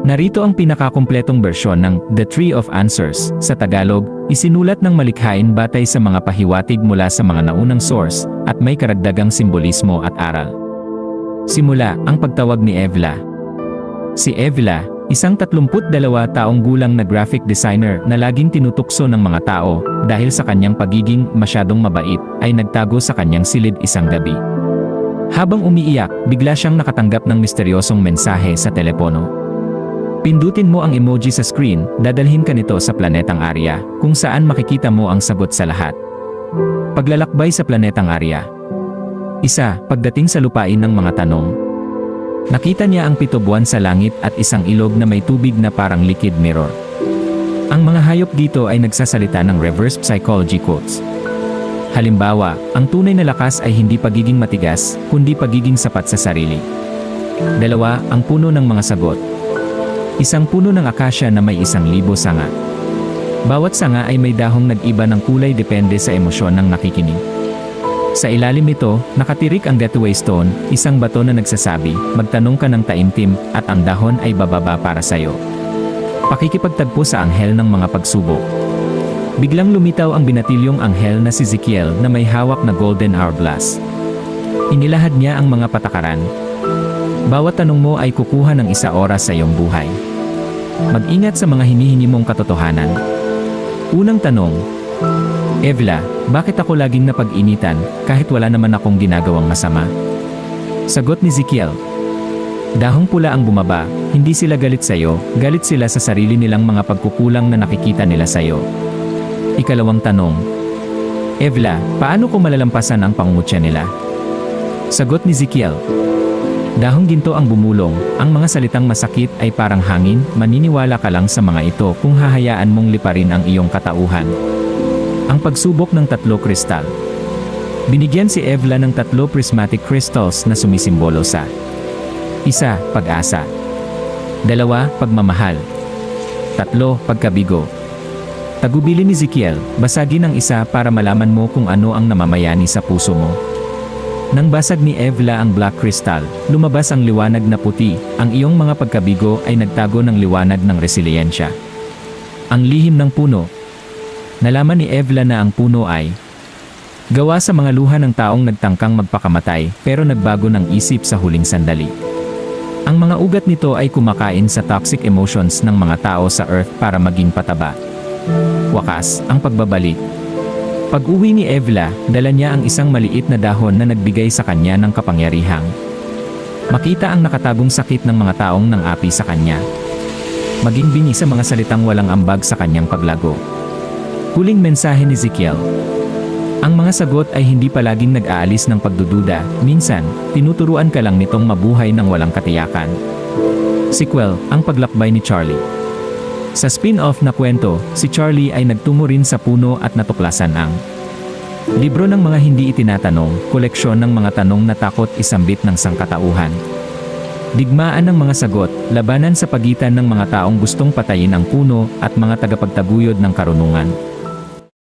Narito ang pinakakumpletong bersyon ng The Tree of Answers. Sa Tagalog, isinulat ng malikhain batay sa mga pahiwatig mula sa mga naunang source at may karagdagang simbolismo at aral. Simula, ang pagtawag ni Evla. Si Evla, isang 32 taong gulang na graphic designer na laging tinutukso ng mga tao dahil sa kanyang pagiging masyadong mabait, ay nagtago sa kanyang silid isang gabi. Habang umiiyak, bigla siyang nakatanggap ng misteryosong mensahe sa telepono. Pindutin mo ang emoji sa screen, dadalhin ka nito sa planetang Arya, kung saan makikita mo ang sagot sa lahat. Paglalakbay sa planetang Arya. Pagdating sa lupain ng mga tanong. Nakita niya ang 7 buwan sa langit at isang ilog na may tubig na parang liquid mirror. Ang mga hayop dito ay nagsasalita ng reverse psychology quotes. Halimbawa, ang tunay na lakas ay hindi pagiging matigas, kundi pagiging sapat sa sarili. 2, ang puno ng mga sagot. Isang puno ng akasya na may 1,000 sanga. Bawat sanga ay may dahong nag-iba ng kulay depende sa emosyon ng nakikinig. Sa ilalim nito, nakatirik ang Getaway Stone, isang bato na nagsasabi, magtanong ka ng taimtim, at ang dahon ay bababa para sa'yo. Pakikipagtagpo sa anghel ng mga pagsubok. Biglang lumitaw ang binatilyong anghel na si Ezekiel na may hawak na golden hourglass. Inilahad niya ang mga patakaran. Bawat tanong mo ay kukuha ng 1 oras sa iyong buhay. Mag-ingat sa mga hinihingi mong katotohanan. Unang tanong. Evla, bakit ako laging napag-initan kahit wala naman akong ginagawang masama? Sagot ni Ezekiel. Dahong pula ang bumaba, hindi sila galit sa iyo, galit sila sa sarili nilang mga pagkukulang na nakikita nila sa iyo. Ikalawang tanong. Evla, paano ko malalampasan ang pangungutya nila? Sagot ni Ezekiel. Dahong ginto ang bumulong, ang mga salitang masakit ay parang hangin, maniniwala ka lang sa mga ito kung hahayaan mong liparin ang iyong katauhan. Ang pagsubok ng 3 kristal. Binigyan si Evla ng 3 prismatic crystals na sumisimbolo sa 1. Pag-asa. 2. Pagmamahal. 3. Pagkabigo. Tagubilin ni Ezekiel, basagin ang 1 para malaman mo kung ano ang namamayani sa puso mo. Nang basag ni Evla ang black crystal, lumabas ang liwanag na puti, ang iyong mga pagkabigo ay nagtago ng liwanag ng resiliyensya. Ang lihim ng puno. Nalaman ni Evla na ang puno ay gawa sa mga luha ng taong nagtangkang magpakamatay pero nagbago ng isip sa huling sandali. Ang mga ugat nito ay kumakain sa toxic emotions ng mga tao sa Earth para maging pataba. Wakas, ang pagbabalik. Pag-uwi ni Evla, dala niya ang isang maliit na dahon na nagbigay sa kanya ng kapangyarihang makita ang nakatagong sakit ng mga taong nang-api sa kanya. Maging bingi sa mga salitang walang ambag sa kanyang paglago. Huling mensahe ni Ezekiel. Ang mga sagot ay hindi palaging nag-aalis ng pagdududa, minsan, tinuturuan ka lang nitong mabuhay ng walang katiyakan. Sequel, ang paglakbay ni Charlie. Sa spin-off na kwento, si Charlie ay nagtungo rin sa puno at natuklasan ang libro ng mga hindi itinatanong, koleksyon ng mga tanong na takot isambit ng sangkatauhan. Digmaan ng mga sagot, labanan sa pagitan ng mga taong gustong patayin ang puno at mga tagapagtaguyod ng karunungan.